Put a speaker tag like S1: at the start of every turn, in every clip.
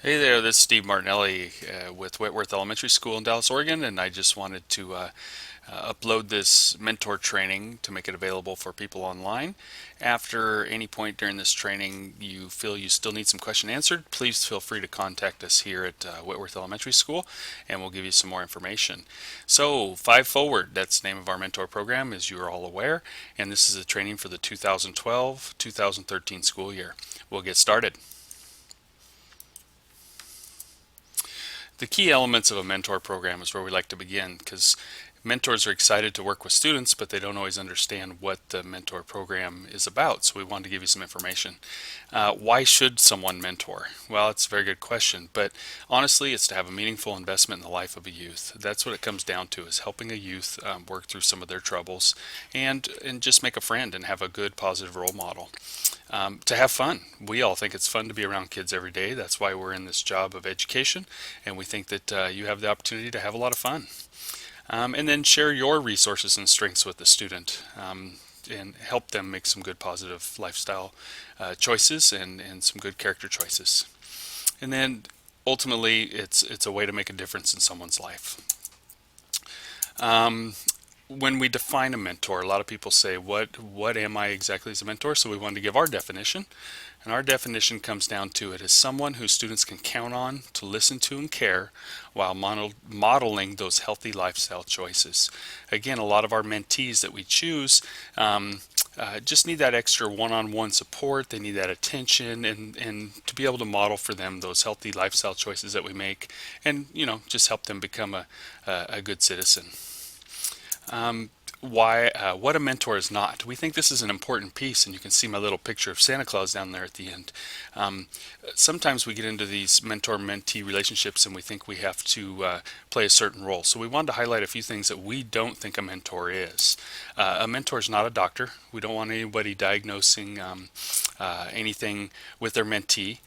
S1: Hey there, this is Steve Martinelli with Whitworth Elementary School in Dallas, Oregon, and I just wanted to upload this mentor training to make it available for people online. After any point during this training you feel you still need some question answered, please feel free to contact us here at Whitworth Elementary School and we'll give you some more information. So, Five Forward, that's the name of our mentor program, as you are all aware, and this is a training for the 2012-2013 school year. We'll get started. The key elements of a mentor program is where we like to begin because mentors are excited to work with students, but they don't always understand what the mentor program is about. So we wanted to give you some information. Why should someone mentor? Well, it's a very good question, but honestly, it's to have a meaningful investment in the life of a youth. That's what it comes down to, is helping a youth work through some of their troubles and just make a friend and have a good positive role model. To have fun. We all think it's fun to be around kids every day. That's why we're in this job of education, and we think that you have the opportunity to have a lot of fun. And then share your resources and strengths with the student and help them make some good positive lifestyle choices and some good character choices. And then ultimately, it's a way to make a difference in someone's life. Um, when we define a mentor, a lot of people say, "What am I exactly as a mentor?" So we wanted to give our definition, and our definition comes down to it as someone who students can count on to listen to and care while modeling those healthy lifestyle choices. Again, a lot of our mentees that we choose just need that extra one-on-one support. They need that attention, and to be able to model for them those healthy lifestyle choices that we make, and just help them become a good citizen. Why what a mentor is not. We think this is an important piece, and you can see my little picture of Santa Claus down there at the end. Um, Sometimes we get into these mentor-mentee relationships and we think we have to play a certain role. So we wanted to highlight a few things that we don't think a mentor is. A mentor is not a doctor. We don't want anybody diagnosing anything with their mentee.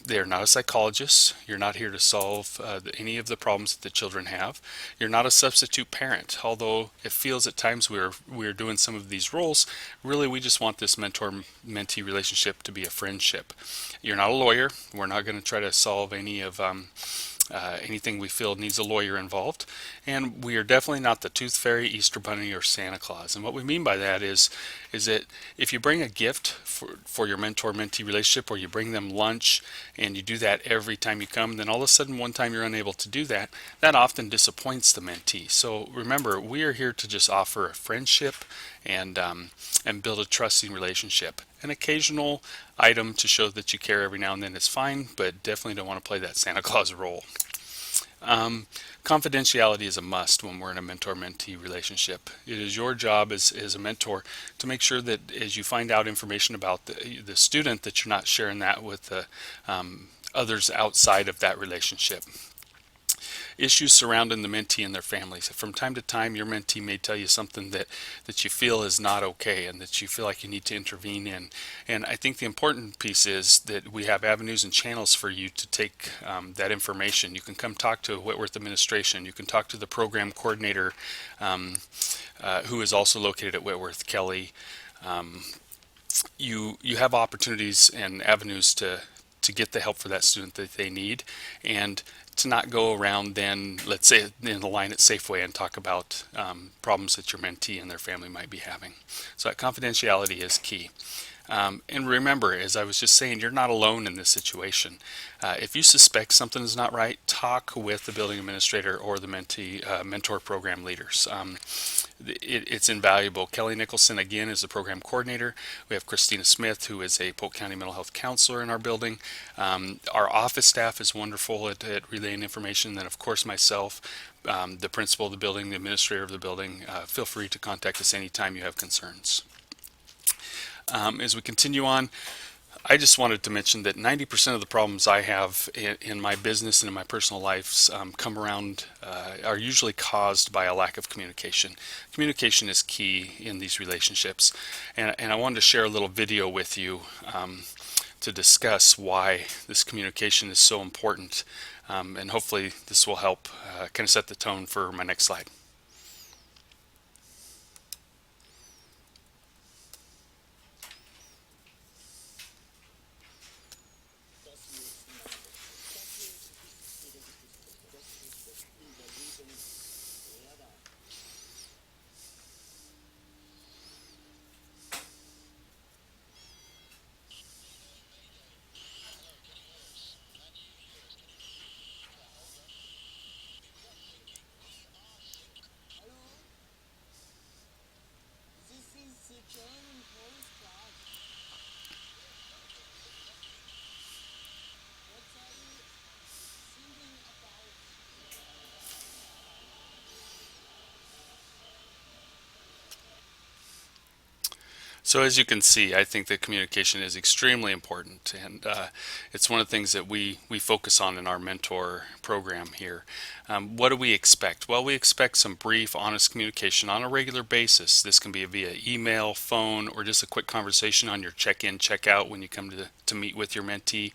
S1: They are not a psychologist. You're not here to solve any of the problems that the children have. You're not a substitute parent, although it feels at times we're doing some of these roles. Really, we just want this mentor-mentee relationship to be a friendship. You're not a lawyer. We're not going to try to solve any of anything we feel needs a lawyer involved. And we are definitely not the Tooth Fairy, Easter Bunny, or Santa Claus. And what we mean by that is that if you bring a gift for your mentor-mentee relationship, or you bring them lunch and you do that every time you come, then all of a sudden one time you're unable to do that, that often disappoints the mentee. So remember, we are here to just offer a friendship and build a trusting relationship. An occasional item to show that you care every now and then is fine, but definitely don't want to play that Santa Claus role. Um, Confidentiality is a must when we're in a mentor-mentee relationship. It is your job as a mentor to make sure that as you find out information about the student, that you're not sharing that with the others outside of that relationship. Issues surrounding the mentee and their families. From time to time, your mentee may tell you something that you feel is not okay and that you feel like you need to intervene in. And I think the important piece is that we have avenues and channels for you to take that information. You can come talk to Whitworth administration. You can talk to the program coordinator, who is also located at Whitworth, Kelly. Um, you have opportunities and avenues to get the help for that student that they need, and to not go around then, let's say, in the line at Safeway and talk about problems that your mentee and their family might be having. So that confidentiality is key. And remember, as I was just saying, you're not alone in this situation. If you suspect something is not right, talk with the building administrator or the mentee mentor program leaders. It's invaluable. Kelly Nicholson, again, is the program coordinator. We have Christina Smith, who is a Polk County mental health counselor in our building. Our office staff is wonderful at relaying information. Then, of course, myself, the principal of the building, the administrator of the building. Feel free to contact us anytime you have concerns. As we continue on, I just wanted to mention that 90% of the problems I have in my business and in my personal lives come around, are usually caused by a lack of communication. Communication is key in these relationships. And I wanted to share a little video with you to discuss why this communication is so important. And hopefully this will help kind of set the tone for my next slide. So as you can see, I think that communication is extremely important, and it's one of the things that we focus on in our mentor program here. What do we expect? Well, we expect some brief, honest communication on a regular basis. This can be via email, phone, or just a quick conversation on your check-in, check-out when you come to meet with your mentee.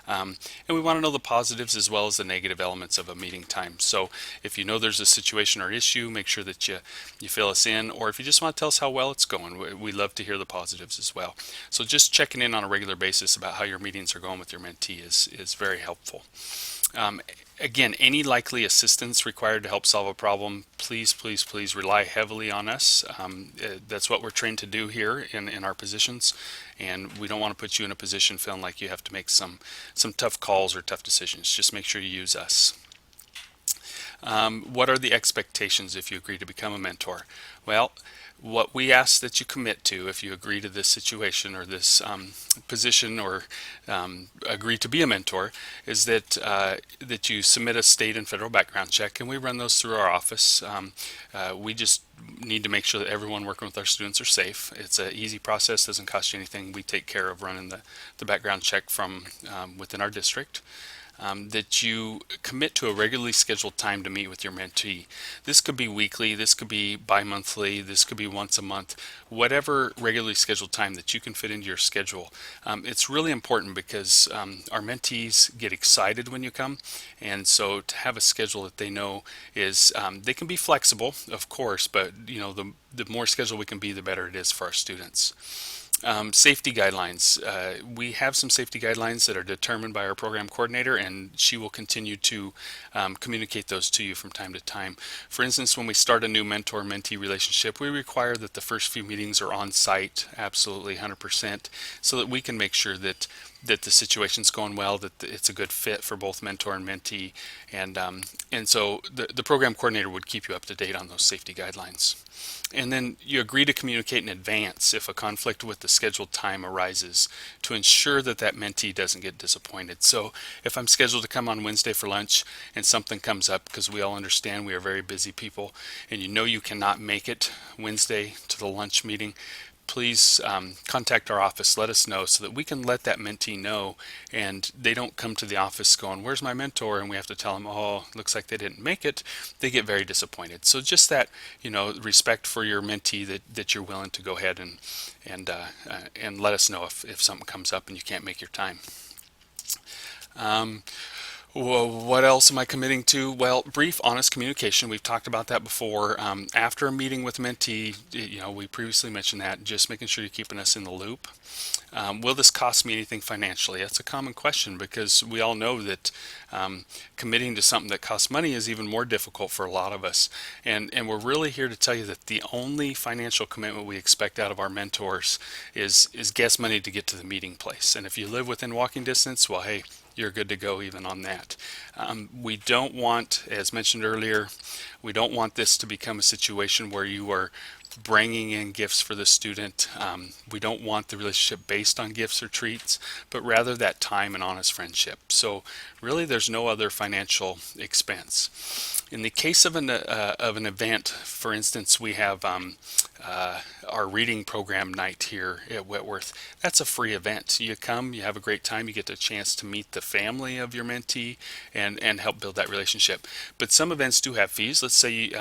S1: And we want to know the positives as well as the negative elements of a meeting time. So if you know there's a situation or issue, make sure that you fill us in, or if you just want to tell us how well it's going, we love to hear the positives as well. So just checking in on a regular basis about how your meetings are going with your mentee is very helpful. Again, any likely assistance required to help solve a problem, please, please, please rely heavily on us. That's what we're trained to do here in our positions, and we don't want to put you in a position feeling like you have to make some tough calls or tough decisions. Just make sure you use us. What are the expectations if you agree to become a mentor? Well, what we ask that you commit to if you agree to this situation or this position, or agree to be a mentor, is that that you submit a state and federal background check, and we run those through our office. We just need to make sure that everyone working with our students are safe. It's an easy process, doesn't cost you anything. We take care of running the background check from within our district. That you commit to a regularly scheduled time to meet with your mentee. This could be weekly, this could be bi-monthly, this could be once a month, whatever regularly scheduled time that you can fit into your schedule. It's really important because our mentees get excited when you come, and so to have a schedule that they know is, they can be flexible, of course, but the more scheduled we can be, the better it is for our students. Safety guidelines. We have some safety guidelines that are determined by our program coordinator, and she will continue to communicate those to you from time to time. For instance, when we start a new mentor-mentee relationship, we require that the first few meetings are on site, absolutely 100%, so that we can make sure that the situation's going well, that it's a good fit for both mentor and mentee, and so the program coordinator would keep you up to date on those safety guidelines. And then you agree to communicate in advance if a conflict with the scheduled time arises, to ensure that mentee doesn't get disappointed. So if I'm scheduled to come on Wednesday for lunch and something comes up, because we all understand we are very busy people, and you cannot make it Wednesday to the lunch meeting, please contact our office, let us know, so that we can let that mentee know, and they don't come to the office going, "Where's my mentor?" and we have to tell them, "Oh, looks like they didn't make it." They get very disappointed. So just that, respect for your mentee, that you're willing to go ahead and let us know if something comes up and you can't make your time. Well, what else am I committing to? Well, brief, honest communication. We've talked about that before. After a meeting with mentee, we previously mentioned that, just making sure you're keeping us in the loop. Will this cost me anything financially? That's a common question, because we all know that committing to something that costs money is even more difficult for a lot of us. And we're really here to tell you that the only financial commitment we expect out of our mentors is gas money to get to the meeting place. And if you live within walking distance, well, hey, you're good to go even on that. We don't want, as mentioned earlier, we don't want this to become a situation where you are bringing in gifts for the student. We don't want the relationship based on gifts or treats, but rather that time and honest friendship. So really there's no other financial expense. In the case of an event, for instance, we have our reading program night here at Whitworth. That's a free event. You come, you have a great time, you get the chance to meet the family of your mentee and help build that relationship. But some events do have fees. Let's say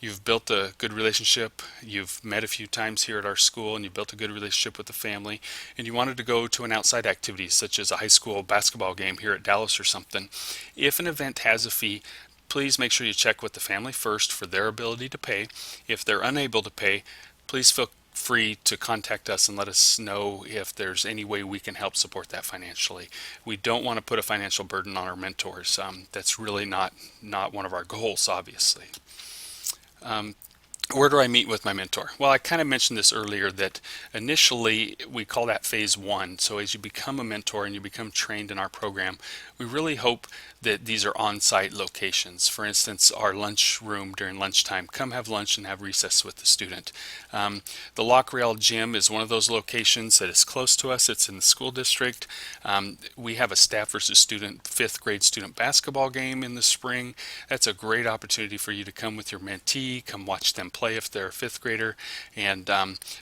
S1: you've built a good relationship, you've met a few times here at our school, and you built a good relationship with the family, and you wanted to go to an outside activity such as a high school basketball game here at Dallas or something. If an event has a fee, please make sure you check with the family first for their ability to pay. If they're unable to pay, please feel free to contact us and let us know if there's any way we can help support that financially. We don't want to put a financial burden on our mentors. That's really not one of our goals, obviously. Where do I meet with my mentor? Well, I kind of mentioned this earlier, that initially we call that phase one. So as you become a mentor and you become trained in our program, we really hope that these are on-site locations. For instance, our lunch room during lunchtime, come have lunch and have recess with the student. The Lock Rail Gym is one of those locations that is close to us. It's in the school district. We have a staff versus student, 5th grade student basketball game in the spring. That's a great opportunity for you to come with your mentee, come watch them play if they're a fifth grader, and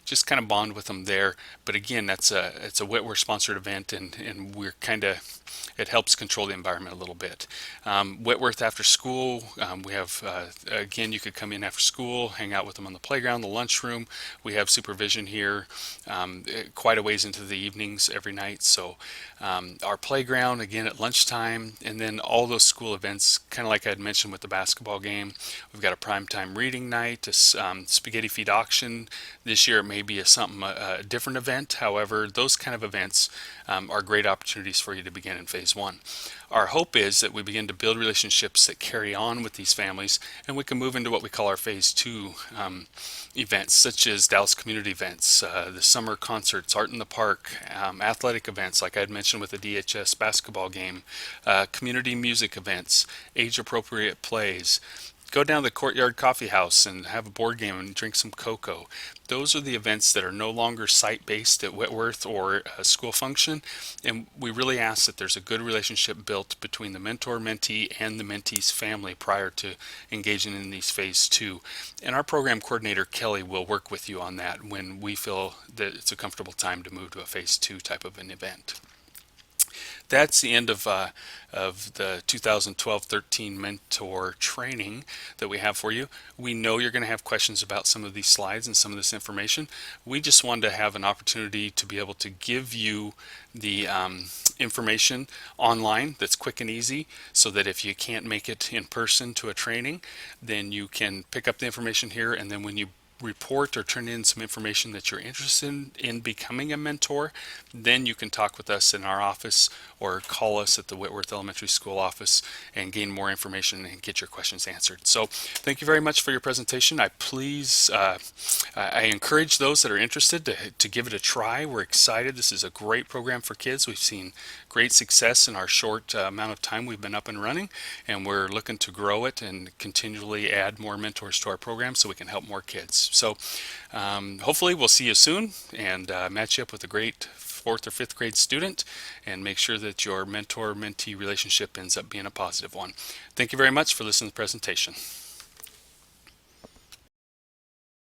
S1: just kind of bond with them there. But again, it's a Whitworth sponsored event, and we're kind of, it helps control the environment a little bit. Whitworth after school, we have, again, you could come in after school, hang out with them on the playground, the lunchroom. We have supervision here quite a ways into the evenings every night. So our playground, again, at lunchtime, and then all those school events, kind of like I had mentioned with the basketball game. We've got a primetime reading night, a spaghetti feed auction. This year it may be a different event. However, those kind of events are great opportunities for you to begin in phase one. Our hope is that we begin to build relationships that carry on with these families, and we can move into what we call our phase two events, such as Dallas community events, the summer concerts, art in the park, athletic events like I had mentioned with the DHS basketball game, community music events, age appropriate plays. Go down to the Courtyard Coffee House and have a board game and drink some cocoa. Those are the events that are no longer site-based at Whitworth or a school function, and we really ask that there's a good relationship built between the mentor-mentee and the mentee's family prior to engaging in these phase two. And our program coordinator, Kelly, will work with you on that when we feel that it's a comfortable time to move to a phase two type of an event. That's the end of the 2012-13 mentor training that we have for you. We know you're going to have questions about some of these slides and some of this information. We just wanted to have an opportunity to be able to give you the information online that's quick and easy, so that if you can't make it in person to a training, then you can pick up the information here, and then when you report or turn in some information that you're interested in becoming a mentor, then you can talk with us in our office or call us at the Whitworth Elementary School office and gain more information and get your questions answered. So thank you very much for your presentation. I encourage those that are interested to give it a try. We're excited. This is a great program for kids. We've seen great success in our short amount of time we've been up and running, and we're looking to grow it and continually add more mentors to our program so we can help more kids. So hopefully we'll see you soon and match you up with a great fourth or fifth grade student and make sure that your mentor-mentee relationship ends up being a positive one. Thank you very much for listening to the presentation.